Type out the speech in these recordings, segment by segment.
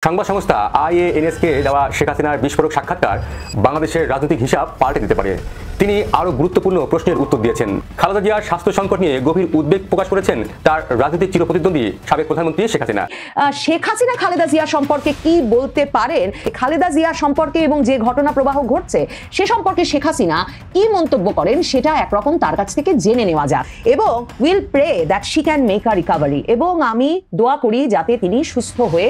সংবাদ সংস্থা IANS-কে দেওয়া শেখ হাসিনার বিস্ফোরক সাক্ষাৎকার বাংলাদেশের রাজনৈতিক হিসাব পাল্টে দিতে পারে। তিনি আরও গুরুত্বপূর্ণ প্রশ্নের উত্তর দিয়েছেন। খালেদা জিয়ার স্বাস্থ্য সংকট নিয়ে গভীর উদ্বেগ প্রকাশ করেছেন তার রাজনৈতিক চিরপ্রতিদ্বন্দ্বী সাবেক প্রধানমন্ত্রী শেখ হাসিনা। শেখ হাসিনা খালেদা জিয়া সম্পর্কে কি বলতে পারেন, খালেদা জিয়া সম্পর্কে এবং যে ঘটনা প্রবাহ ঘটছে সে সম্পর্কে শেখ হাসিনা কি মন্তব্য করেন সেটা একরকম তার কাছ থেকে জেনে নেওয়া যাক। এবং will pray that she can make a recovery, এবং আমি দোয়া করি যাতে তিনি সুস্থ হয়ে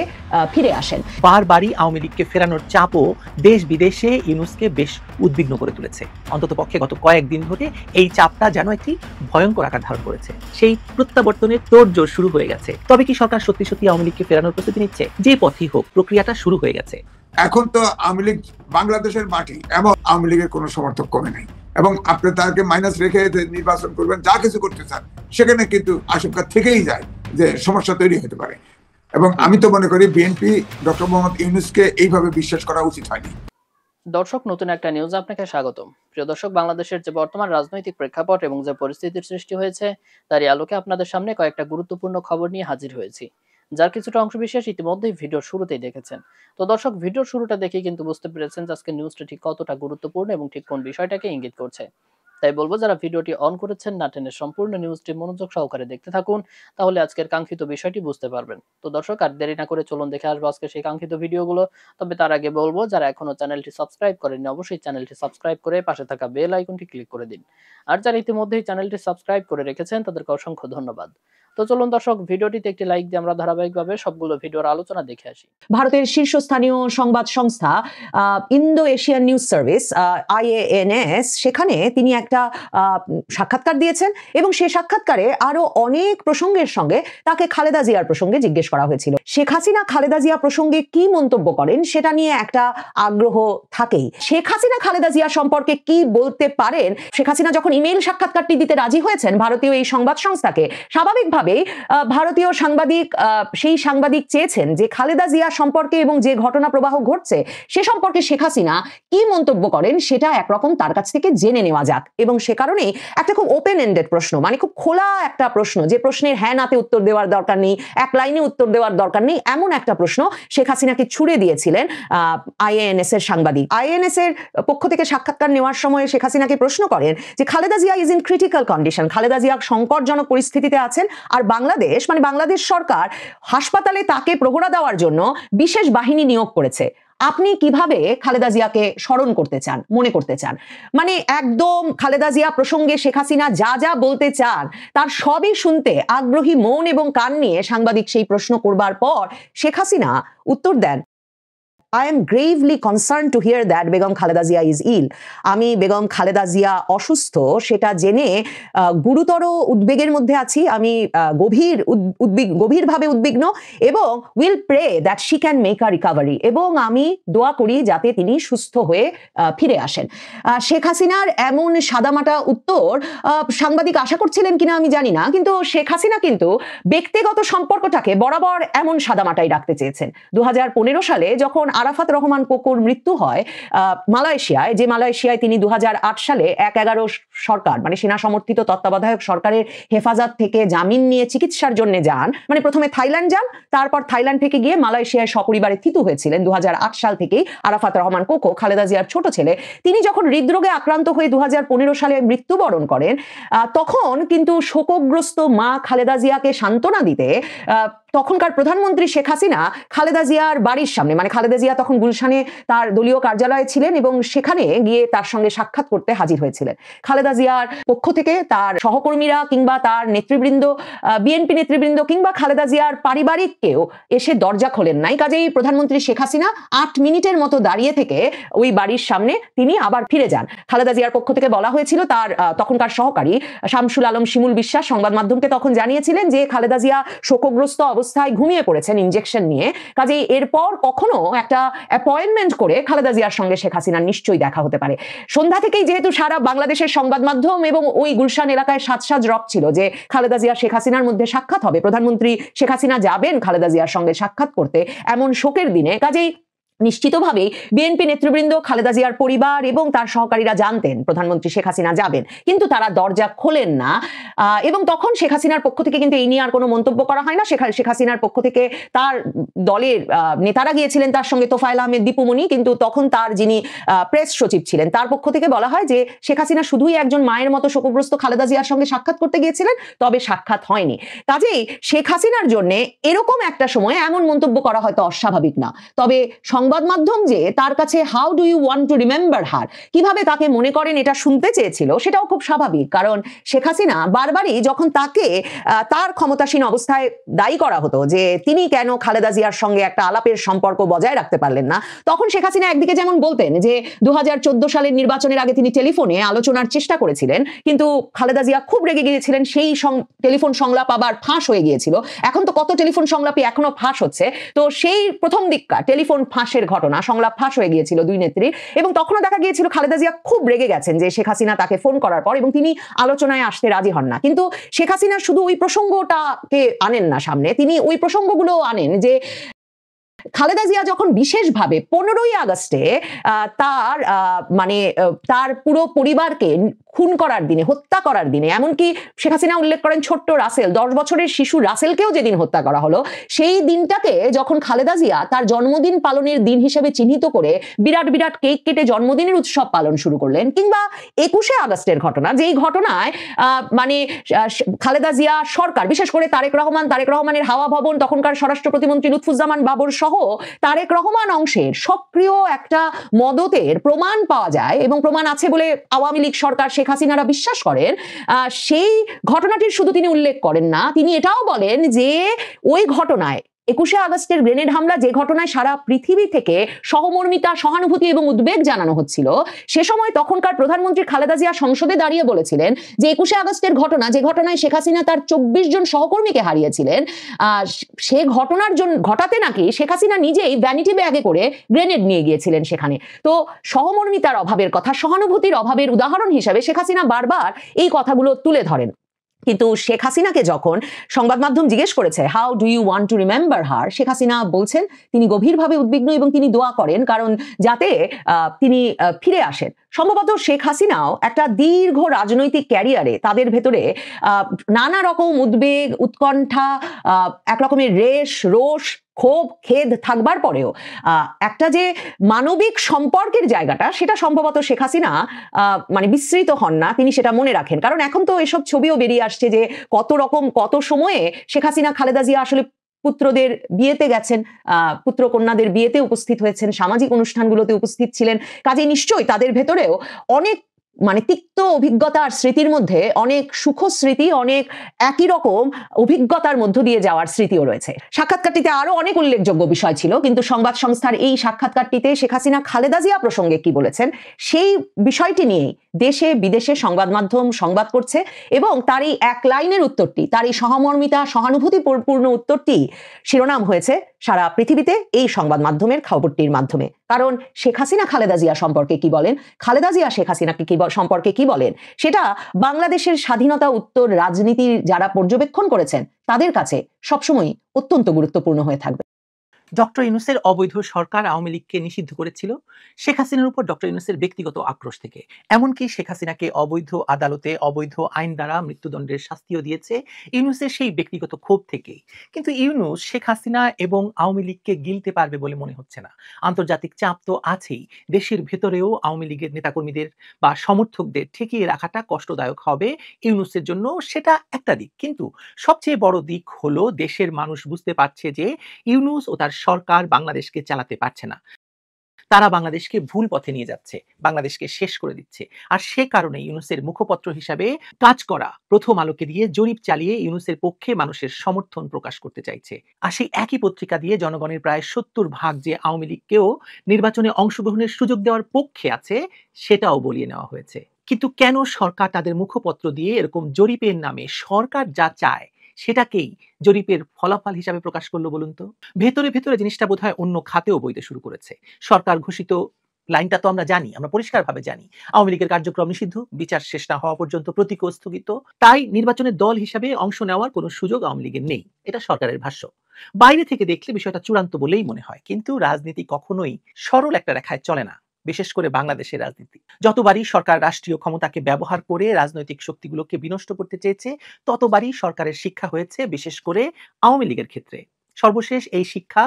ফিরে আসেন। বারবারই আওয়ামী লীগকে ফেরানোর চাপও দেশ বিদেশে ইউনূসকে বেশ উদ্বিগ্ন করে তুলেছে। অন্তত পক্ষে গত কয়েকদিন ধরে এই চাপটা যেন একটি ভয়ঙ্কর আকার ধারণ করেছে। সেই প্রত্যাবর্তনের তোড়জোড় শুরু হয়ে গেছে। তবে কি সরকার সত্যি সত্যি আওয়ামী লীগকে ফেরানোর প্রস্তুতি নিচ্ছে? যে পথেই হোক, প্রক্রিয়াটা শুরু হয়ে গেছে। এখন তো আওয়ামী লীগ বাংলাদেশের মাটি, এবং আওয়ামী লীগের কোনো সমর্থক কমে নাই, এবং আপনি তাকে মাইনাস রেখে নির্বাচন করবেন, যা কিছু করতে চান সেখানে কিন্তু আশঙ্কা থেকেই যায় যে সমস্যা তৈরি হতে পারে। এবং আমি তো মনে করি বিএনপি ডক্টর মোহাম্মদ ইউনূসকে এইভাবে বিশ্বাস করা উচিত হয়নি। দর্শক, নতুন একটা নিউজ আপনাকে স্বাগতম। প্রিয় দর্শক, বাংলাদেশের যে বর্তমান রাজনৈতিক প্রেক্ষাপট এবং যে পরিস্থিতির সৃষ্টি হয়েছে তারই আলোকে আপনাদের সামনে কয়েকটা গুরুত্বপূর্ণ খবর নিয়ে হাজির হয়েছি, যার কিছুটা অংশবিশেষ ইতিমধ্যেই ভিডিওর শুরুতেই দেখেছেন। তো দর্শক, ভিডিওর শুরুটা দেখে কিন্তু বুঝতে পেরেছেন যে আজকে নিউজটা ঠিক কতটা গুরুত্বপূর্ণ এবং ঠিক কোন বিষয়টাকে ইঙ্গিত করছে। তাই বলবো, যারা ভিডিওটি অন করেছেন না টেনে সম্পূর্ণ নিউজটি মনোযোগ সহকারে দেখতে থাকুন, তাহলে আজকের কাঙ্ক্ষিত বিষয়টি বুঝতে পারবেন। তো দর্শক, আর দেরি না করে চলুন দেখে আসবো আজকে সেই কাঙ্ক্ষিত ভিডিওগুলো। তবে তার আগে বলবো, যারা এখনো চ্যানেলটি সাবস্ক্রাইব করেননি অবশ্যই চ্যানেলটি সাবস্ক্রাইব করে পাশে থাকা বেল আইকনটি ক্লিক করে দিন। আর যারা ইতিমধ্যেই চ্যানেলটি সাবস্ক্রাইব করে রেখেছেন তাদেরকে অসংখ্য ধন্যবাদ। তো চলুন দর্শক, ভিডিওটিতে একটি লাইক দিয়ে আমরা ধারাবাহিকভাবে সবগুলো ভিডিওর আলোচনা দেখে আসি। ভারতের শীর্ষস্থানীয় সংবাদ সংস্থা Indo Asian news service IANS, সেখানে তিনি একটা সাক্ষাৎকার দিয়েছেন এবং সেই সাক্ষাৎকারে আরো অনেক প্রসঙ্গের সঙ্গে তাকে খালেদা জিয়ার প্রসঙ্গে জিজ্ঞেস করা হয়েছিল। শেখ হাসিনা খালেদা জিয়া প্রসঙ্গে কি মন্তব্য করেন সেটা নিয়ে একটা আগ্রহ থাকেই। শেখ হাসিনা খালেদা জিয়া সম্পর্কে কি বলতে পারেন, শেখ হাসিনা যখন ইমেইল সাক্ষাৎকারটি দিতে রাজি হয়েছেন ভারতীয় এই সংবাদ সংস্থাকে, স্বাভাবিকভাবেই ভারতীয় সাংবাদিক সেই সাংবাদিক চেয়েছেন যে খালেদা জিয়া সম্পর্কে এবং যে ঘটনা প্রবাহ ঘটছে সে সম্পর্কে শেখ হাসিনা কি মন্তব্য করেন সেটা একরকম তার কাছ থেকে জেনে নেওয়া যাক। এবং সে কারণেই একটা খুব ওপেন এন্ডেড প্রশ্ন, মানে খুব খোলা একটা প্রশ্ন, যে প্রশ্নের হ্যাঁ নাতে উত্তর দেওয়ার দরকার নেই, এক লাইনে উত্তর দেওয়ার দরকার নেই, এমন একটা প্রশ্ন শেখ হাসিনাকে ছুড়ে দিয়েছিলেন IANS এর সাংবাদিক। IANS এর পক্ষ থেকে সাক্ষাৎকার নেওয়ার সময় শেখ হাসিনাকে প্রশ্ন করেন যে Khaleda Zia is in critical condition, Khaleda Zia সংকটজনক পরিস্থিতিতে আছেন, আর বাংলাদেশ মানে বাংলাদেশ সরকার হাসপাতালে তাকে প্রহরা দেওয়ার জন্য বিশেষ বাহিনী নিয়োগ করেছে। আপনি কিভাবে খালেদা জিয়াকে স্মরণ করতে চান, মনে করতে চান? মানে একদম খালেদা জিয়া প্রসঙ্গে শেখ হাসিনা যা যা বলতে চান তার সবই শুনতে আগ্রহী মন এবং কান নিয়ে সাংবাদিক সেই প্রশ্ন করবার পর শেখ হাসিনা উত্তর দেন, I am gravely concerned to hear that Begum Khaleda Zia is ill. আমি বেগম খালেদা জিয়া অসুস্থ সেটা জেনে গুরুতর উদ্বেগের মধ্যে আছি। আমি গভীরভাবে উদ্বিগ্ন, এবং will pray that she can make a recovery, এবং আমি দোয়া করি যাতে তিনি সুস্থ হয়ে ফিরে আসেন। শেখ হাসিনার এমন সাদামাটা উত্তর সাংবাদিক আশা করছিলেন কিনা আমি জানি না, কিন্তু শেখ হাসিনা কিন্তু ব্যক্তিগত সম্পর্কটাকে বরাবর এমন সাদামাটাই রাখতে চেয়েছেন। 2015 সালে যখন আরাফাত রহমান কোকোর মৃত্যু হয় মালয়েশিয়ায়, যে মালয়েশিয়ায় তিনি 2008 সালে 1/11 সরকার মানে সেনা সমর্থিত তত্ত্বাবধায়ক সরকারের হেফাজত থেকে জামিন নিয়ে চিকিৎসার জন্য যান, মানে প্রথমে থাইল্যান্ড যান, তারপর থাইল্যান্ড থেকে গিয়ে মালয়েশিয়ায় সপরিবারে থিতু হয়েছিলেন 2008 সাল থেকেই আরাফাত রহমান কোকো, খালেদা জিয়ার ছোট ছেলে। তিনি যখন হৃদরোগে আক্রান্ত হয়ে 2015 সালে মৃত্যুবরণ করেন, তখন কিন্তু শোকগ্রস্ত মা খালেদা জিয়াকে সান্ত্বনা দিতে তখনকার প্রধানমন্ত্রী শেখ হাসিনা খালেদা জিয়ার বাড়ির সামনে, মানে খালেদা জিয়া তখন গুলশানে তার দলীয় কার্যালয়ে ছিলেন, এবং সেখানে গিয়ে তার সঙ্গে সাক্ষাৎ করতে হাজির হয়েছিলেন। খালেদা জিয়ার পক্ষ থেকে তার সহকর্মীরা কিংবা তার নেতৃবৃন্দ, বিএনপি নেতৃবৃন্দ কিংবা খালেদা জিয়ার পারিবারিক কেউ এসে দরজা খোলেন নাই। কাজেই প্রধানমন্ত্রী শেখ হাসিনা 8 মিনিটের মতো দাঁড়িয়ে থেকে ওই বাড়ির সামনে তিনি আবার ফিরে যান। খালেদা জিয়ার পক্ষ থেকে বলা হয়েছিল, তার তখনকার সহকারী শামসুল আলম শিমুল বিশ্বাস সংবাদ মাধ্যমকে তখন জানিয়েছিলেন যে খালেদা জিয়া শোকগ্রস্ত অবস্থায় ঘুমিয়ে পড়েছেন ইনজেকশন নিয়ে, কাজেই এরপর কখনো একটা অ্যাপয়েন্টমেন্ট করে খালেদা জিয়ার সঙ্গে শেখ হাসিনার নিশ্চয়ই দেখা হতে পারে। সন্ধ্যা থেকেই যেহেতু সারা বাংলাদেশের সংবাদ মাধ্যম এবং ওই গুলশান এলাকায় সাজ রব ছিল যে খালেদা জিয়া শেখ হাসিনার মধ্যে সাক্ষাৎ হবে, প্রধানমন্ত্রী শেখ হাসিনা যাবেন খালেদা জিয়ার সঙ্গে সাক্ষাৎ করতে এমন শোকের দিনে, কাজেই নিশ্চিতভাবেই বিএনপি নেতৃবৃন্দ, খালেদা জিয়ার পরিবার এবং তার সহকারীরা জানতেন প্রধানমন্ত্রী শেখ হাসিনা যাবেন, কিন্তু তারা দরজা খোলেন না। এবং তখন শেখ হাসিনার পক্ষ থেকে কিন্তু এই নিয়ে আর কোনো মন্তব্য করা হয় না। শেখ হাসিনার পক্ষ থেকে তার দলের নেতারা গিয়েছিলেন তার সঙ্গে, তোফায়েল আহমেদ দীপুমণি, কিন্তু তখন তার যিনি প্রেস সচিব ছিলেন তার পক্ষ থেকে বলা হয় যে শেখ হাসিনা শুধুই একজন মায়ের মতো শোকগ্রস্ত খালেদা জিয়ার সঙ্গে সাক্ষাৎ করতে গিয়েছিলেন, তবে সাক্ষাৎ হয়নি। কাজেই শেখ হাসিনার জন্য এরকম একটা সময়ে এমন মন্তব্য করা হয়তো অস্বাভাবিক না। তবে সংবাদ মাধ্যম যে তার কাছে how do you want to remember her, কিভাবে তাকে মনে করেন এটা শুনতে চেয়েছিল, সেটাও খুব স্বাভাবিক। কারণ শেখ হাসিনা বারবারই যখন তাকে তার ক্ষমতাসীন অবস্থায় দায়ী করা হতো যে তিনি কেন খালেদা জিয়ার সঙ্গে একটা আলাপের সম্পর্ক বজায় রাখতে পারলেন না, তখন শেখ হাসিনা একদিকে যেমন বলতেন যে 2014 সালের নির্বাচনের আগে তিনি টেলিফোনে আলোচনার চেষ্টা করেছিলেন, কিন্তু খালেদা জিয়া খুব রেগে গিয়েছিলেন, সেই টেলিফোন সংলাপ আবার ফাঁস হয়ে গিয়েছিল। এখন তো কত টেলিফোন সংলাপই এখনো ফাঁস হচ্ছে। তো সেই প্রথম দিককার টেলিফোন ফাঁসের ঘটনা, সংলাপ ফাঁস হয়ে গিয়েছিল দুই নেত্রীর, এবং তখনও দেখা গিয়েছিল খালেদা জিয়া খুব রেগে গেছেন যে শেখ হাসিনা তাকে ফোন করার পর, এবং তিনি আলোচনায় আসতে রাজি হন না। কিন্তু শেখ হাসিনা শুধু ওই প্রসঙ্গটাকে আনেন না সামনে, তিনি ওই প্রসঙ্গগুলো আনেন যে খালেদা জিয়া যখন বিশেষভাবে 15ই আগস্টে তার পুরো পরিবারকে খুন করার দিনে, হত্যা করার দিনে, এমনকি শেখ হাসিনা উল্লেখ করেন ছোট্ট রাসেল, 10 বছরের শিশু রাসেলকেও যেদিন হত্যা করা হলো, সেই দিনটাকে যখন খালেদা জিয়া তার জন্মদিন পালনের দিন হিসেবে চিহ্নিত করে বিরাট বিরাট কেক কেটে জন্মদিনের উৎসব পালন শুরু করলেন, কিংবা 21শে আগস্টের ঘটনা, যেই ঘটনায় খালেদা জিয়া সরকার, বিশেষ করে তারেক রহমানের হাওয়া ভবন, তখনকার স্বরাষ্ট্র প্রতিমন্ত্রী লুৎফুজ্জামান বাবর সহ তারেক রহমান অংশের সক্রিয় একটা মদতের প্রমাণ পাওয়া যায়, এবং প্রমাণ আছে বলে আওয়ামী লীগ সরকার, শেখ হাসিনারা বিশ্বাস করেন। সেই ঘটনাটির শুধু তিনি উল্লেখ করেন না, তিনি এটাও বলেন যে ওই ঘটনায় 21শে আগস্টের গ্রেনেড হামলা, যে ঘটনায় সারা পৃথিবী থেকে সহমর্মিতা, সহানুভূতি এবং উদ্বেগ জানানো হচ্ছিল, সে সময় তখনকার প্রধানমন্ত্রী খালেদা জিয়া সংসদে দাঁড়িয়ে বলেছিলেন যে 21শে আগস্টের ঘটনা, যে ঘটনায় শেখ হাসিনা তার 24 জন সহকর্মীকে হারিয়েছিলেন, সে ঘটনার জন্য ঘটাতে নাকি শেখ হাসিনা নিজেই ভ্যানিটি ব্যাগে করে গ্রেনেড নিয়ে গিয়েছিলেন সেখানে। তো সহমর্মিতার অভাবের কথা, সহানুভূতির অভাবের উদাহরণ হিসেবে শেখ হাসিনা বারবার এই কথাগুলো তুলে ধরেন। কিন্তু শেখ হাসিনাকে যখন সংবাদ মাধ্যম জিজ্ঞেস করেছে how do you want to remember her, Sheikh Hasina বলছেন তিনি গভীরভাবে উদ্বিগ্ন এবং তিনি দোয়া করেন কারণ যাতে তিনি ফিরে আসেন। সম্ভবত শেখ হাসিনাও একটা দীর্ঘ রাজনৈতিক ক্যারিয়ারে তাদের ভেতরে নানা রকম উদ্বেগ, উৎকণ্ঠা, এক রকমের রোষ, ক্ষোভ, খেদ থাকবার পরেও একটা যে মানবিক সম্পর্কের জায়গাটা, সেটা সম্ভবত শেখ হাসিনা বিস্মৃত হন না, তিনি সেটা মনে রাখেন। কারণ এখন তো এসব ছবিও বেরিয়ে আসছে যে কত সময়ে শেখ হাসিনা, খালেদা জিয়া আসলে পুত্রদের বিয়েতে গেছেন, পুত্র কন্যাদের বিয়েতে উপস্থিত হয়েছেন, সামাজিক অনুষ্ঠানগুলোতে উপস্থিত ছিলেন। কাজে নিশ্চয়ই তাদের ভেতরেও অনেক তিক্ত অভিজ্ঞতার স্মৃতির মধ্যে অনেক সুখ স্মৃতি, অনেক একই রকম অভিজ্ঞতার মধ্য দিয়ে যাওয়ার স্মৃতিও রয়েছে। সাক্ষাৎকারটিতে আরো অনেক উল্লেখযোগ্য বিষয় ছিল, কিন্তু সংবাদ সংস্থার এই সাক্ষাৎকারটিতে শেখ হাসিনা খালেদা জিয়া প্রসঙ্গে কি বলেছেন সেই বিষয়টি নিয়েই দেশে বিদেশে সংবাদ মাধ্যম সংবাদ করছে, এবং তার এই এক লাইনের উত্তরটি, তার এই সহমর্মিতা, সহানুভূতিপূর্ণ উত্তরটি শিরোনাম হয়েছে সারা পৃথিবীতে এই সংবাদ মাধ্যমের খবরটির মাধ্যমে। কারণ শেখ হাসিনা খালেদা জিয়া সম্পর্কে কি বলেন, খালেদা জিয়া শেখ হাসিনাকে সম্পর্কে কি বলেন, সেটা বাংলাদেশের স্বাধীনতা উত্তর রাজনীতির যারা পর্যবেক্ষণ করেছেন তাদের কাছে সবসময় অত্যন্ত গুরুত্বপূর্ণ হয়ে থাকবে। ডক্টর ইউনূসের অবৈধ সরকার আওয়ামী লীগকে নিষিদ্ধ করেছিল শেখ হাসিনার উপর ডক্টর ইউনূসের ব্যক্তিগত আক্রোশ থেকে। এমনকি শেখ হাসিনাকে অবৈধ আদালতে অবৈধ আইন দ্বারা মৃত্যুদণ্ডের শাস্তিও দিয়েছে ইউনূসের সেই ব্যক্তিগত ক্ষোভ থেকেই। কিন্তু ইউনূস শেখ হাসিনা এবং আওয়ামী লীগকে গিলতে পারবে বলে মনে হচ্ছে না। আন্তর্জাতিক চাপ তো আছেই, দেশের ভেতরেও আওয়ামী লীগের নেতাকর্মীদের বা সমর্থকদের ঠেকিয়ে রাখাটা কষ্টদায়ক হবে ইউনূসের জন্য, সেটা একটা দিক। কিন্তু সবচেয়ে বড় দিক হলো দেশের মানুষ বুঝতে পারছে যে ইউনূস ও তার সরকার বাংলাদেশকে চালাতে পারছে না, তারা বাংলাদেশকে ভুল পথে নিয়ে যাচ্ছে, বাংলাদেশকে শেষ করে দিচ্ছে। আর সে কারণে ইউনূসের মুখপত্র হিসাবে কাজ করা প্রথম আলোকে দিয়ে জরিপ চালিয়ে ইউনূসের পক্ষে মানুষের সমর্থন প্রকাশ করতে চাইছে। আর সেই একই পত্রিকা দিয়ে জনগণের প্রায় 70% যে আওয়ামী লীগকেও নির্বাচনে অংশগ্রহণের সুযোগ দেওয়ার পক্ষে আছে, সেটাও বলিয়ে নেওয়া হয়েছে। কিন্তু কেন সরকার তাদের মুখপত্র দিয়ে এরকম জরিপের নামে সরকার যা চায় সেটাকেই জরিপের ফলাফল হিসাবে প্রকাশ করলো বলুন তো? ভেতরে ভেতরে জিনিসটা বোধহয় অন্য খাতেও বইতে শুরু করেছে। সরকার ঘোষিত লাইনটা তো আমরা জানি, আমরা পরিষ্কারভাবে জানি। আওয়ামী লীগের কার্যক্রম নিষিদ্ধ, বিচার শেষ না হওয়া পর্যন্ত প্রতীক স্থগিত। তাই নির্বাচনের দল হিসাবে অংশ নেওয়ার কোনো সুযোগ আওয়ামী লীগের নেই, এটা সরকারের ভাষ্য। বাইরে থেকে দেখলে বিষয়টা চূড়ান্ত বলেই মনে হয়, কিন্তু রাজনীতি কখনোই সরল একটা রেখায় চলে না, বিশেষ করে বাংলাদেশের রাজনীতি। যতবারই সরকার রাষ্ট্রীয় ক্ষমতাকে ব্যবহার করে রাজনৈতিক শক্তিগুলোকে বিনষ্ট করতে চেয়েছে, ততবারই সরকারের শিক্ষা হয়েছে, বিশেষ করে আওয়ামী লীগের ক্ষেত্রে। সর্বশেষ এই শিক্ষা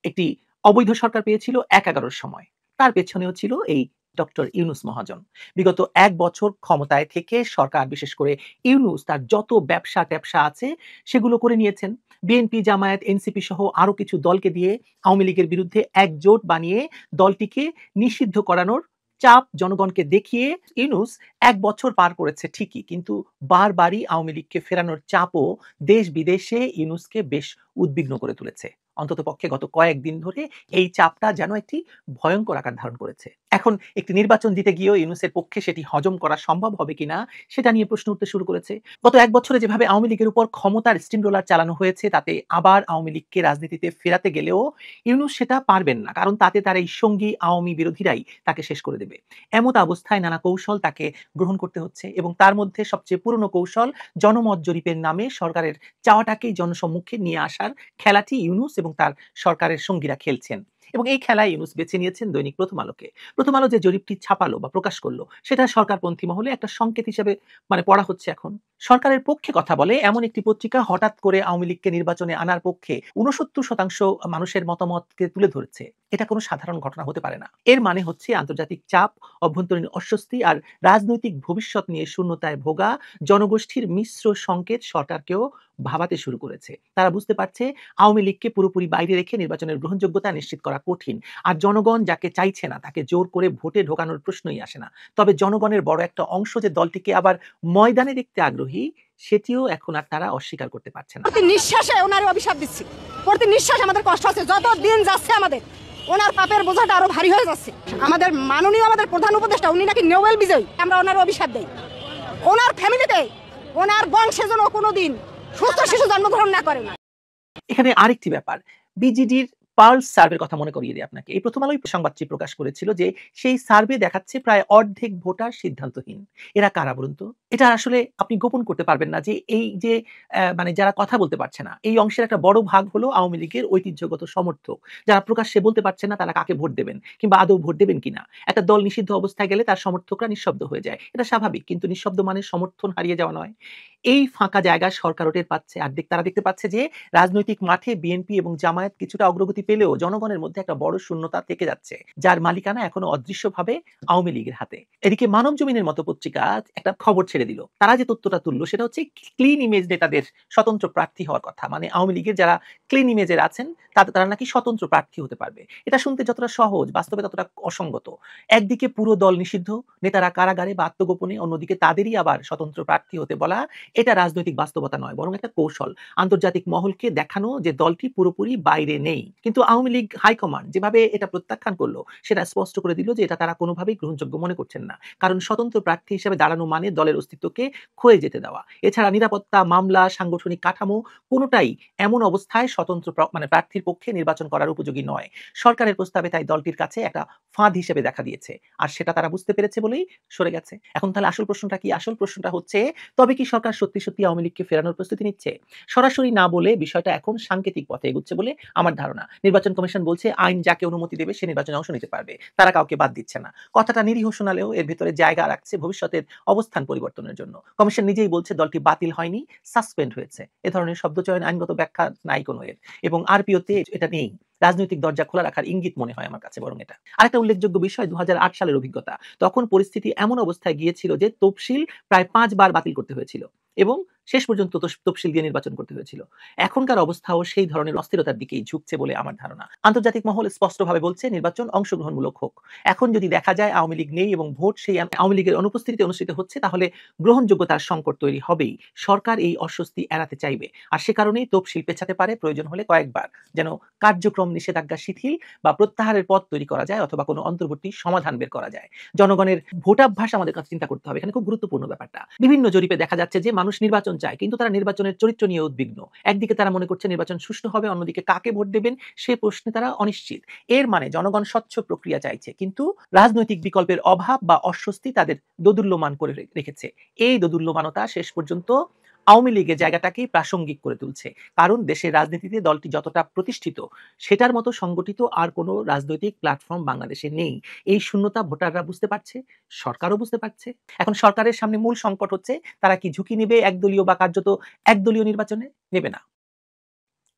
একটি অবৈধ সরকার পেয়েছিল ১/১১ সময়। তার পেছনেও ছিল এই ডক্টর ইউনূস মহাজন। বিগত ১ বছর ক্ষমতায় থেকে সরকার, বিশেষ করে ইউনূস, তার যত ব্যবসা ট্যাবসা আছে সেগুলো করে নিয়েছেন। বিএনপি, জামায়াত, এনসিপি সহ আরো কিছু দলকে দিয়ে আওয়ামী লীগের বিরুদ্ধে একজোট বানিয়ে দলটিকে নিষিদ্ধ করানোর চাপ জনগণকে দেখিয়ে ইউনূস ১ বছর পার করেছে ঠিকই, কিন্তু বারবারই আওয়ামী লীগকে ফেরানোর চাপও দেশ বিদেশে ইউনূসকে বেশ উদ্বিগ্ন করে তুলেছে। অন্ততপক্ষে গত কয়েকদিন ধরে এই চাপটা যেন একটি ভয়ঙ্কর আকার ধারণ করেছে। এখন একটি নির্বাচন দিতে গিয়েও ইউনূসের পক্ষে সেটি হজম করা সম্ভব হবে কিনা সেটা নিয়ে প্রশ্ন উঠতে শুরু করেছে। গত ১ বছরে যেভাবে আওয়ামী লীগের উপর ক্ষমতার স্টিম রোলার চালানো হয়েছে, তাতে আবার আওয়ামী লীগকে রাজনীতিতে ফেরাতে গেলেও ইউনূস সেটা পারবেন না, কারণ তাতে তার এই সঙ্গী আওয়ামী বিরোধীরাই তাকে শেষ করে দেবে। এমত অবস্থায় নানা কৌশল তাকে গ্রহণ করতে হচ্ছে, এবং তার মধ্যে সবচেয়ে পুরনো কৌশল জনমত জরিপের নামে সরকারের চাওয়াটাকেই জনসম্মুখে নিয়ে আসার খেলাটি ইউনূস এবং তার সরকারের সঙ্গীরা খেলছেন। এবং এই খেলায় ইউনূস বেছে নিয়েছেন দৈনিক প্রথম আলোকে। প্রথম আলো যে জরিপটি ছাপালো বা প্রকাশ করলো, সেটা সরকারপন্থী মহলে একটা সংকেত হিসেবে পড়া হচ্ছে। এখন সরকারের পক্ষে কথা বলে এমন একটি পত্রিকা হঠাৎ করে আওয়ামী লীগকে নির্বাচনে আনার পক্ষে ৬৯% মানুষের মতামতকে তুলে ধরেছে। এটা কোনো সাধারণ ঘটনা হতে পারে না। এর মানে হচ্ছে আন্তর্জাতিক চাপ, অভ্যন্তরীণ অস্বস্তি আর রাজনৈতিক ভবিষ্যৎ নিয়ে শূন্যতায় ভোগা জনগোষ্ঠীর মিশ্র সংকেত সরকারকেও ভাবাতে শুরু করেছে। তারা বুঝতে পারছে আওয়ামী লীগকে পুরোপুরি বাইরে রেখে নির্বাচনের গ্রহণযোগ্যতা নিশ্চিত করা কঠিন, আর জনগণ যাকে চাইছে না তাকে জোর করে ভোটে ঢোকানোর প্রশ্নই আসে না। তবে জনগণের বড় একটা অংশ যে দলটিকে আবার ময়দানে দেখতে আগ্রহী, সেটিও এখন আর তারা অস্বীকার করতে পারছে না। প্রতি নিঃশ্বাসে ওনার অভিশাপ দিচ্ছি, প্রতি নিঃশ্বাসে আমাদের কষ্ট হচ্ছে, যত দিন যাচ্ছে আমাদের ওনার পাপের বোঝাটা আরো ভারী হয়ে যাচ্ছে। আমাদের মাননীয় আমাদের প্রধান উপদেষ্টা, উনি নাকি নোবেল বিজয়ী, আমরা ওনার অভিশাপ দেই, ওনার ফ্যামিলিতে ওনার বংশে যেন কোনোদিন সুস্থ শিশু জন্মগ্রহণ না করে। এখানে আরেকটি ব্যাপার, বিজিডির পার্লস সার্ভের কথা মনে করিয়ে দিই আপনাকে। এই প্রথম আলোই সংবাদটি প্রকাশ করেছিল যে সেই সার্ভে দেখাচ্ছে প্রায় অর্ধেক ভোটার সিদ্ধান্তহীন। এরা কারা বলুন তো? এটা আসলে আপনি গোপন করতে পারবেন না যে এই যে যারা কথা বলতে পারছে না, এই অংশের একটা বড় ভাগ হলো আওয়ামী লীগের ঐতিহ্যগত সমর্থক, যারা প্রকাশ্যে বলতে পারছে না তারা কাকে ভোট দেবেন কিংবা আদৌ ভোট দেবেন কিনা। একটা দল নিষিদ্ধ অবস্থায় গেলে তার সমর্থকরা নিঃশব্দ হয়ে যায়, এটা স্বাভাবিক, কিন্তু নিঃশব্দ মানে সমর্থন হারিয়ে যাওয়া নয়। এই ফাঁকা জায়গায় সরকার টের পাচ্ছে, আর তারা দেখতে পাচ্ছে যে রাজনৈতিক মাঠে বিএনপি এবং জামায়াত কিছুটা অগ্রগতি পেলেও জনগণের মধ্যে একটা বড় শূন্যতা থেকে যাচ্ছে, যার মালিকানা এখনো অদৃশ্যভাবে আওয়ামী লীগের হাতে। এদিকে মানব জমিনের মতো পত্রিকা একটা খবর ছেড়ে দিল। তারা যে তথ্যটা তুললো সেটা হচ্ছে ক্লিন ইমেজ নেতাদের স্বতন্ত্র প্রার্থী হওয়ার কথা। মানে আওয়ামী লীগের যারা ক্লিন ইমেজের আছেন তারা নাকি স্বতন্ত্র প্রার্থী হতে পারবে। এটা শুনতে যতটা সহজ, বাস্তবে ততটা অসঙ্গত। একদিকে পুরো দল নিষিদ্ধ, নেতারা কারাগারে বা আত্মগোপনে, অন্যদিকে তাদেরই আবার স্বতন্ত্র প্রার্থী হতে বলা, এটা রাজনৈতিক বাস্তবতা নয়, বরং একটা কৌশল, আন্তর্জাতিক মহলকে দেখানো যে দলটি পুরোপুরি বাইরে নেই। কিন্তু আওয়ামী লীগ হাইকমান্ড যেভাবে এটা প্রত্যাখ্যান করলো, সেটা স্পষ্ট করে দিল যে এটা তারা কোনোভাবেই গ্রহণযোগ্য মনে করছেন না, কারণ স্বতন্ত্র প্রার্থী হিসেবে দাঁড়ানো মানে দলের অস্তিত্বকে ক্ষয়ে যেতে দেওয়া। এছাড়া নিরাপত্তা, মামলা, সাংগঠনিক কাঠামো কোনোটাই এমন অবস্থায় স্বতন্ত্র প্রার্থীর পক্ষে নির্বাচন করার উপযোগী নয়। সরকারের প্রস্তাবে তাই দলটির কাছে একটা ফাঁদ হিসেবে দেখা দিয়েছে, আর সেটা তারা বুঝতে পেরেছে বলেই সরে গেছে। এখন তাহলে আসল প্রশ্নটা কি? আসল প্রশ্নটা হচ্ছে, তবে কি সরকার সত্যি সত্যি আওয়ামী লীগকে ফেরানোর প্রস্তুতি নিচ্ছে? সরাসরি না বলে বিষয়টা এখন সাংকেতিক পথে এগুচ্ছে বলে আমার ধারণা। নির্বাচন কমিশন বলছে আইন যাকে অনুমতি দেবে সে নির্বাচনে অংশ নিতে পারবে, তারা কাউকে বাদ দিচ্ছে না। কথাটা নিরীহ শোনালেও এর ভিতরে জায়গা রাখছে ভবিষ্যতের অবস্থান পরিবর্তনের জন্য। কমিশন নিজেই বলছে দলটি বাতিল হয়নি, সাসপেন্ড হয়েছে। এ ধরনের শব্দচয়ন আইনগত ব্যাখ্যা নাই কোনো এর, এবং আরপিওতে এটা নেই। রাজনৈতিক দরজা খোলা রাখার ইঙ্গিত মনে হয় আমার কাছে বরং এটা। আরেকটা উল্লেখযোগ্য বিষয় 2008 সালের অভিজ্ঞতা। তখন পরিস্থিতি এমন অবস্থায় গিয়েছিল যে তফসিল প্রায় 5 বার বাতিল করতে হয়েছিল এবং শেষ পর্যন্ত তফসিল দিয়ে নির্বাচন করতে হয়েছিল। এখনকার অবস্থাও সেই ধরনের অস্থিরতার দিকেই ঝুঁকছে বলে আমার ধারণা। আন্তর্জাতিক মহল স্পষ্টভাবে বলছে নির্বাচন অংশগ্রহণমূলক হোক। এখন যদি দেখা যায় আওয়ামী লীগ নেই এবং ভোট সেই আওয়ামী লীগের অনুপস্থিতিতে অনুষ্ঠিত হচ্ছে, তাহলে গ্রহণযোগ্যতার সংকট তৈরি হবেই। সরকার এই অস্বস্তি এড়াতে চাইবে, আর সে কারণেই তফসিল পেছাতে পারে, প্রয়োজন হলে কয়েকবার, যেন কার্যক্রম নিষেধাজ্ঞা শিথিল বা প্রত্যাহারের পথ তৈরি করা যায়, অথবা কোনো অন্তর্বর্তী সমাধান বের করা যায়। জনগণের ভোটাভ্যাস আমাদের কাছে চিন্তা করতে হবে, এখানে খুব গুরুত্বপূর্ণ ব্যাপারটা। বিভিন্ন জরিপে দেখা যাচ্ছে যে মানুষ নির্বাচন চায়, কিন্তু তারা নির্বাচনের চরিত্র নিয়ে উদ্বিগ্ন। একদিকে তারা মনে করছে নির্বাচন সুষ্ঠু হবে, অন্যদিকে কাকে ভোট দেবেন সে প্রশ্নে তারা অনিশ্চিত। এর মানে জনগণ স্বচ্ছ প্রক্রিয়া চাইছে, কিন্তু রাজনৈতিক বিকল্পের অভাব বা অস্বস্তি তাদের দোদুল্যমান করে রেখেছে। এই দোদুল্যমানতা শেষ পর্যন্ত আওয়ামী লীগের জায়গাটাকেই প্রাসঙ্গিক করে তুলছে, কারণ দেশের রাজনীতিতে দলটি যতটা প্রতিষ্ঠিত সেটার মতো সংগঠিত আর কোনো রাজনৈতিক প্ল্যাটফর্ম বাংলাদেশে নেই। এই শূন্যতা ভোটাররা বুঝতে পারছে, সরকারও বুঝতে পারছে। এখন সরকারের সামনে মূল সংকট হচ্ছে তারা কি ঝুঁকি নেবে একদলীয় বা কার্যত একদলীয় নির্বাচনে? নেবে না,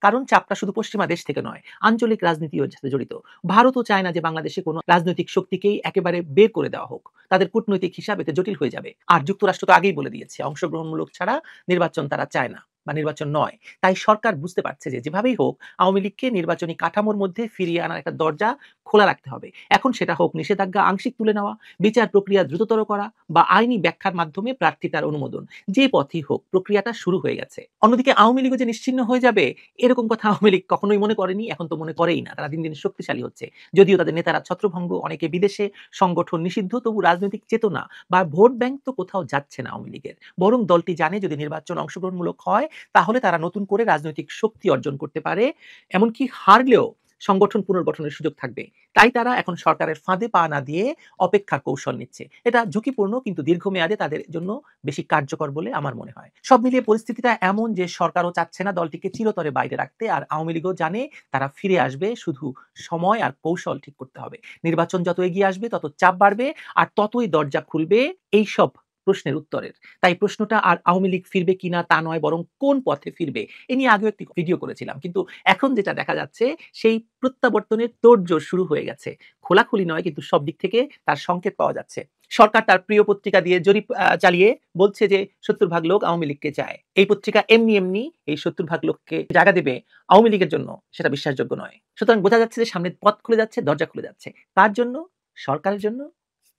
কারণ চাপটা শুধু পশ্চিমা দেশ থেকে নয়, আঞ্চলিক রাজনীতিও সাথে জড়িত। ভারতও চায় না যে বাংলাদেশে কোনো রাজনৈতিক শক্তিকেই একেবারে বের করে দেওয়া হোক, তাদের কূটনৈতিক হিসাব এতে জটিল হয়ে যাবে। আর যুক্তরাষ্ট্র তো আগেই বলে দিয়েছে অংশগ্রহণমূলক ছাড়া নির্বাচন তারা চায় না বা নির্বাচন নয়। তাই সরকার বুঝতে পারছে যে যেভাবেই হোক আওয়ামী লীগকে নির্বাচনী কাঠামোর মধ্যে ফিরিয়ে আনার একটা দরজা খোলা রাখতে হবে। এখন সেটা হোক নিষেধাজ্ঞা আংশিক তুলে নেওয়া, বিচার প্রক্রিয়া দ্রুততর করা বা আইনি ব্যাখ্যার মাধ্যমে প্রার্থিতার অনুমোদন, যে পথই হোক প্রক্রিয়াটা শুরু হয়ে গেছে। অন্যদিকে আওয়ামী লীগও যে নিশ্চিহ্ন হয়ে যাবে এরকম কথা আওয়ামী লীগ কখনোই মনে করেনি, এখন তো মনে করেই না। তারা দিন দিন শক্তিশালী হচ্ছে, যদিও তাদের নেতারা ছত্রভঙ্গ, অনেকে বিদেশে, সংগঠন নিষিদ্ধ, তবু রাজনৈতিক চেতনা বা ভোট ব্যাংক তো কোথাও যাচ্ছে না আওয়ামী লীগের। বরং দলটি জানে যদি নির্বাচন অংশগ্রহণমূলক হয় তাহলে তারা নতুন করে রাজনৈতিক শক্তি অর্জন করতে পারে, এমনকি হারলেও সংগঠন পুনর্গঠনের সুযোগ থাকবে। তাই তারা এখন সরকারের ফাঁদে পা না দিয়ে অপেক্ষার কৌশল নিচ্ছে। এটা ঝুঁকিপূর্ণ, কিন্তু দীর্ঘমেয়াদে তাদের জন্য বেশি কার্যকর বলে আমার মনে হয়। সব মিলিয়ে পরিস্থিতিটা এমন যে সরকারও চাচ্ছে না দলটিকে চিরতরে বাইরে রাখতে, আর আওয়ামী লীগও জানে তারা ফিরে আসবে, শুধু সময় আর কৌশল ঠিক করতে হবে। নির্বাচন যত এগিয়ে আসবে তত চাপ বাড়বে আর ততই দরজা খুলবে এইসব প্রশ্নের উত্তরের। তাই প্রশ্নটা আর আওয়ামী লীগ ফিরবে কিনা তা নয়, বরং কোন পথে ফিরবে এ নিয়ে আগেও একটি ভিডিও করেছিলাম। কিন্তু এখন যেটা দেখা যাচ্ছে সেই প্রত্যাবর্তনের তোড়জোড় শুরু হয়ে গেছে। খোলাখুলি নয়, কিন্তু সব দিক থেকে তার সংকেত পাওয়া যাচ্ছে। সরকার তার প্রিয় পত্রিকা দিয়ে জরিপ চালিয়ে বলছে যে 70% লোক আওয়ামী লীগকে চায়। এই পত্রিকা এমনি এমনি এই 70% লোককে জায়গা দেবে আওয়ামী লীগের জন্য, সেটা বিশ্বাসযোগ্য নয়। সুতরাং বোঝা যাচ্ছে যে সামনে পথ খুলে যাচ্ছে, দরজা খুলে যাচ্ছে। কার জন্য? সরকারের জন্য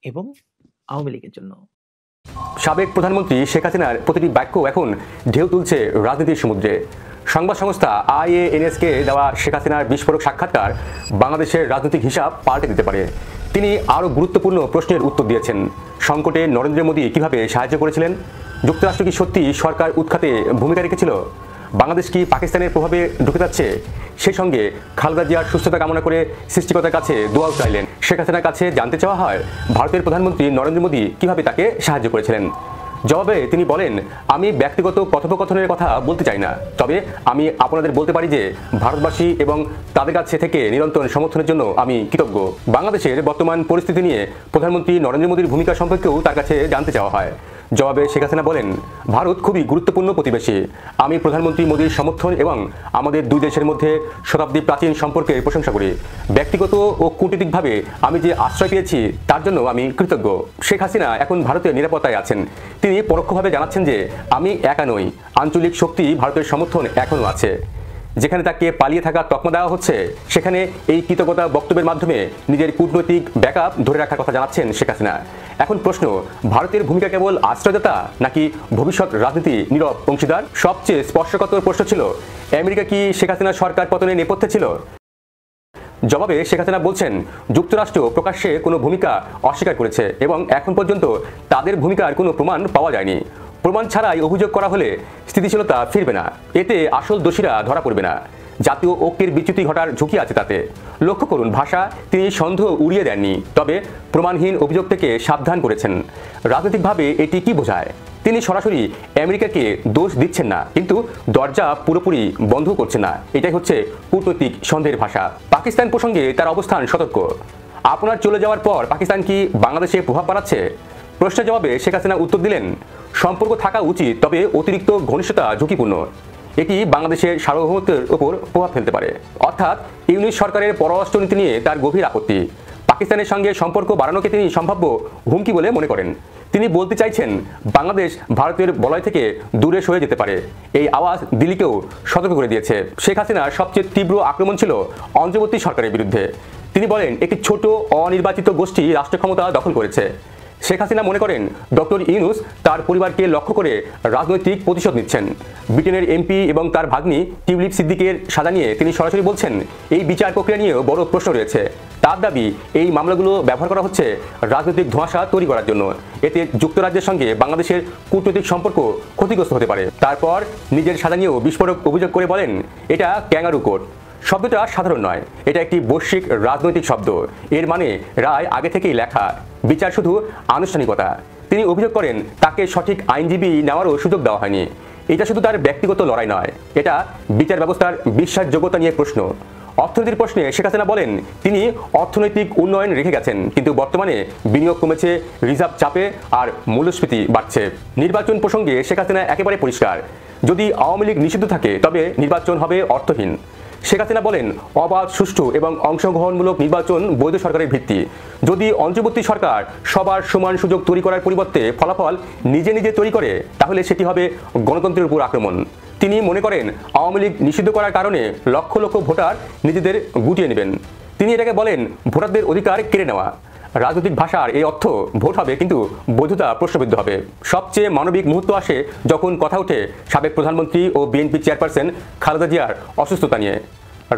এবং আওয়ামী লীগের জন্য। সাবেক প্রধানমন্ত্রী শেখ হাসিনার প্রতিটি বাক্য এখন ঢেউ তুলছে রাজনীতির সমুদ্রে। সংবাদ সংস্থা IANSকে দেওয়া শেখ হাসিনার বিস্ফোরক সাক্ষাৎকার বাংলাদেশের রাজনৈতিক হিসাব পাল্টে দিতে পারে। তিনি আরও গুরুত্বপূর্ণ প্রশ্নের উত্তর দিয়েছেন। সংকটে নরেন্দ্র মোদী কিভাবে সাহায্য করেছিলেন? যুক্তরাষ্ট্র কি সত্যি সরকার উৎখাতে ভূমিকা রেখেছিল? বাংলাদেশ কি পাকিস্তানের প্রভাবে ঢুকে যাচ্ছে? সেই সঙ্গে খালেদা জিয়ার সুস্থতা কামনা করে সৃষ্টিকর্তার কাছে দোয়াও চাইলেন। শেখ হাসিনার কাছে জানতে চাওয়া হয় ভারতের প্রধানমন্ত্রী নরেন্দ্র মোদী কিভাবে তাকে সাহায্য করেছিলেন। জবাবে তিনি বলেন, আমি ব্যক্তিগত কথোপকথনের কথা বলতে চাই না, তবে আমি আপনাদের বলতে পারি যে ভারতবাসী এবং তাদের কাছে থেকে নিরন্তর সমর্থনের জন্য আমি কৃতজ্ঞ। বাংলাদেশের বর্তমান পরিস্থিতি নিয়ে প্রধানমন্ত্রী নরেন্দ্র মোদীর ভূমিকা সম্পর্কেও তার কাছে জানতে চাওয়া হয়। জবাবে শেখ হাসিনা বলেন, ভারত খুবই গুরুত্বপূর্ণ প্রতিবেশী। আমি প্রধানমন্ত্রী মোদীর সমর্থন এবং আমাদের দুই দেশের মধ্যে শতাব্দী প্রাচীন সম্পর্কের প্রশংসা করি। ব্যক্তিগত ও কূটনীতিকভাবে আমি যে আশ্রয় পেয়েছি তার জন্য আমি কৃতজ্ঞ। শেখ হাসিনা এখন ভারতের নিরাপত্তায় আছেন। তিনি পরোক্ষভাবে জানাচ্ছেন যে আমি একা নই, আঞ্চলিক শক্তি ভারতের সমর্থন এখনও আছে। যেখানে তাকে পালিয়ে থাকা তকমা দেওয়া হচ্ছে সেখানে এই কৃতজ্ঞতা বক্তব্যের মাধ্যমে নিজের কূটনৈতিক ব্যাকআপ ধরে রাখার কথা জানাচ্ছেন শেখ হাসিনা। এখন প্রশ্ন, ভারতের ভূমিকা কেবল আশ্রয়দাতা নাকি ভবিষ্যৎ রাজনীতি নীরব অংশীদার? সবচেয়ে স্পর্শকাতর প্রশ্ন ছিল, আমেরিকা কি শেখ হাসিনার সরকার পতনের নেপথ্যে ছিল? জবাবে শেখ হাসিনা বলছেন, যুক্তরাষ্ট্র প্রকাশ্যে কোনো ভূমিকা অস্বীকার করেছে এবং এখন পর্যন্ত তাদের ভূমিকার কোনো প্রমাণ পাওয়া যায়নি। প্রমাণ ছাড়াই অভিযোগ করা হলে স্থিতিশীলতা ফিরবে না, এতে আসল দোষীরা ধরা পড়বে না। জাতীয় ঐক্যের বিচ্যুতি ঘটার ঝুঁকি আছে তাতে। লক্ষ্য করুন, ভাষা তিনি সন্দেহ উড়িয়ে দেননি, তবে প্রমাণহীন অভিযোগ থেকে সাবধান করেছেন। রাজনৈতিকভাবে এটি কি বোঝায়? তিনি সরাসরি আমেরিকাকে দোষ দিচ্ছেন না, কিন্তু দরজা পুরোপুরি বন্ধ করছেন না। এটাই হচ্ছে কূটনৈতিক সন্দেহের ভাষা। পাকিস্তান প্রসঙ্গে তার অবস্থান সতর্ক। আপনার চলে যাওয়ার পর পাকিস্তান কি বাংলাদেশে প্রভাব বাড়াচ্ছে? প্রশ্নের জবাবে শেখ হাসিনা উত্তর দিলেন, সম্পর্ক থাকা উচিত, তবে অতিরিক্ত ঘনিষ্ঠতা ঝুঁকিপূর্ণ। এটি বাংলাদেশের সার্বভৌমত্বের উপর প্রভাব ফেলতে পারে। অর্থাৎ ইউনিস সরকারের পররাষ্ট্রনীতি নিয়ে তার গভীর আপত্তি। পাকিস্তানের সঙ্গে সম্পর্ক বাড়ানোকে তিনি সম্ভাব্য হুমকি বলে মনে করেন। তিনি বলতে চাইছেন, বাংলাদেশ ভারতের বলয় থেকে দূরে সরে যেতে পারে। এই আওয়াজ দিল্লিকেও সতর্ক করে দিয়েছে। শেখ হাসিনার সবচেয়ে তীব্র আক্রমণ ছিল অন্তর্বর্তী সরকারের বিরুদ্ধে। তিনি বলেন, একটি ছোট অনির্বাচিত গোষ্ঠী রাষ্ট্র ক্ষমতা দখল করেছে। শেখ হাসিনা মনে করেন ডক্টর ইউনূস তার পরিবারকে লক্ষ্য করে রাজনৈতিক প্রতিশোধ নিচ্ছেন। ব্রিটেনের এমপি এবং তার ভাগ্নি টিউলিপ সিদ্দিকের সাজা নিয়ে তিনি সরাসরি বলছেন এই বিচার প্রক্রিয়া নিয়েও বড় প্রশ্ন রয়েছে। তার দাবি এই মামলাগুলো ব্যবহার করা হচ্ছে রাজনৈতিক ধোঁয়াশা তৈরি করার জন্য। এতে যুক্তরাজ্যের সঙ্গে বাংলাদেশের কূটনৈতিক সম্পর্ক ক্ষতিগ্রস্ত হতে পারে। তারপর নিজের সাজা নিয়েও বিস্ফোরক অভিযোগ করে বলেন এটা ক্যাঙ্গারু কোর্ট। শব্দটা সাধারণ নয়, এটা একটি বৈশ্বিক রাজনৈতিক শব্দ। এর মানে রায় আগে থেকেই লেখা, বিচার শুধু আনুষ্ঠানিকতা। তিনি অভিযোগ করেন তাকে সঠিক আইনজীবী নেওয়ারও সুযোগ দেওয়া হয়নি। এটা শুধু তার ব্যক্তিগত লড়াই নয়, এটা বিচার ব্যবস্থার বিশ্বাসযোগ্যতা নিয়ে প্রশ্ন। অর্থনীতির প্রশ্নে শেখ হাসিনা বলেন তিনি অর্থনৈতিক উন্নয়ন রেখে গেছেন, কিন্তু বর্তমানে বিনিয়োগ কমেছে, রিজার্ভ চাপে আর মূল্যস্ফীতি বাড়ছে। নির্বাচন প্রসঙ্গে শেখ হাসিনা একেবারে পরিষ্কার, যদি আওয়ামী লীগ নিষিদ্ধ থাকে তবে নির্বাচন হবে অর্থহীন। শেখ হাসিনা বলেন অবাধ, সুষ্ঠু এবং অংশগ্রহণমূলক নির্বাচন বৈধ সরকারের ভিত্তি। যদি অন্তর্বর্তী সরকার সবার সমান সুযোগ তৈরি করার পরিবর্তে ফলাফল নিজে নিজে তৈরি করে, তাহলে সেটি হবে গণতন্ত্রের উপর আক্রমণ। তিনি মনে করেন আওয়ামী লীগ নিষিদ্ধ করার কারণে লক্ষ লক্ষ ভোটার নিজেদের গুটিয়ে নেবেন। তিনি এটাকে বলেন ভোটারদের অধিকার কেড়ে নেওয়া। রাজনৈতিক ভাষার এই অর্থ ভোট হবে, কিন্তু বৈধতা প্রশ্নবিদ্ধ হবে। সবচেয়ে মানবিক মুহূর্ত আসে যখন কথা ওঠে সাবেক প্রধানমন্ত্রী ও বিএনপি চেয়ারপারসন খালেদা জিয়ার অসুস্থতা নিয়ে।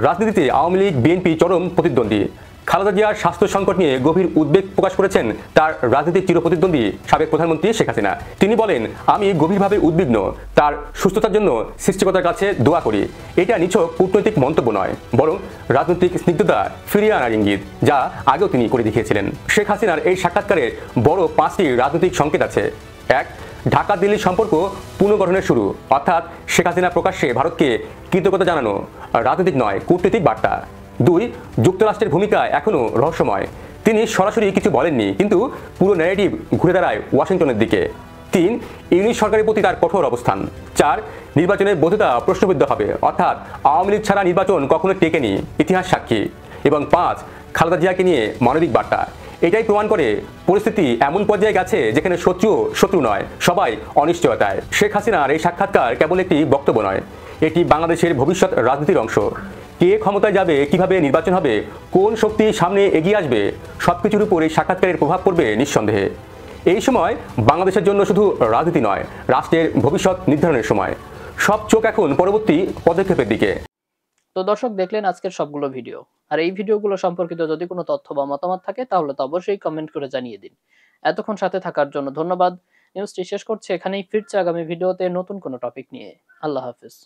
রাজনীতিতে আওয়ামী লীগ বিএনপি চরম প্রতিদ্বন্দ্বী। খালেদা জিয়ার স্বাস্থ্য সংকট নিয়ে গভীর উদ্বেগ প্রকাশ করেছেন তার রাজনৈতিক চিরপ্রতিদ্বন্দ্বী সাবেক প্রধানমন্ত্রী শেখ হাসিনা। তিনি বলেন আমি গভীরভাবে উদ্বিগ্ন, তার সুস্থতার জন্য সৃষ্টিকর্তার কাছে দোয়া করি। এটা নিছক কূটনৈতিক মন্তব্য নয়, বরং রাজনৈতিক স্নিগ্ধতা ফিরিয়ে আনার ইঙ্গিত, যা আগেও তিনি করে দেখিয়েছিলেন। শেখ হাসিনার এই সাক্ষাৎকারের বড় 5টি রাজনৈতিক সংকেত আছে। 1. ঢাকা দিল্লি সম্পর্ক পুনর্গঠনের শুরু, অর্থাৎ শেখ হাসিনা প্রকাশ্যে ভারতকে কৃতজ্ঞতা জানানো, রাজনৈতিক নয় কূটনৈতিক বার্তা। 2. যুক্তরাষ্ট্রের ভূমিকা এখনও রহস্যময়, তিনি সরাসরি কিছু বলেননি, কিন্তু পুরো ন্যারেটিভ ঘুরে দাঁড়ায় ওয়াশিংটনের দিকে। 3. ইউনিশ সরকারের প্রতি তার কঠোর অবস্থান। 4. নির্বাচনের বৈধতা প্রশ্নবিদ্ধ হবে, অর্থাৎ আওয়ামী লীগ ছাড়া নির্বাচন কখনো টেকেনি, ইতিহাস সাক্ষী। এবং 5. খালেদা জিয়াকে নিয়ে মানবিক বার্তা। এটাই প্রমাণ করে পরিস্থিতি এমন পর্যায়ে গেছে যেখানে শত্রু নয়, সবাই অনিশ্চয়তায়। শেখ হাসিনার এই সাক্ষাৎকার কেবল একটি বক্তব্য নয়, এটি বাংলাদেশের ভবিষ্যৎ রাজনীতির অংশ। কে ক্ষমতায় যাবে, কিভাবে নির্বাচন হবে, কোন শক্তি সামনে এগিয়ে আসবে, সবকিছুর উপর এই সাক্ষাৎকারের প্রভাব পড়বে নিঃসন্দেহে। এই সময় বাংলাদেশের জন্য শুধু রাজনীতি নয়, রাষ্ট্রের ভবিষ্যৎ নির্ধারণের সময়। সব চোখ এখন পরবর্তী পদক্ষেপের দিকে। তো দর্শক, দেখলেন আজকের সবগুলো ভিডিও। আর এই ভিডিওগুলো সম্পর্কিত যদি কোনো তথ্য বা মতামত থাকে তাহলে তো অবশ্যই কমেন্ট করে জানিয়ে দিন। এতক্ষণ সাথে থাকার জন্য ধন্যবাদ। নিউজটি শেষ করছি এখানেই, ফিরছে আগামী ভিডিওতে নতুন কোনো টপিক নিয়ে। আল্লাহ হাফেজ।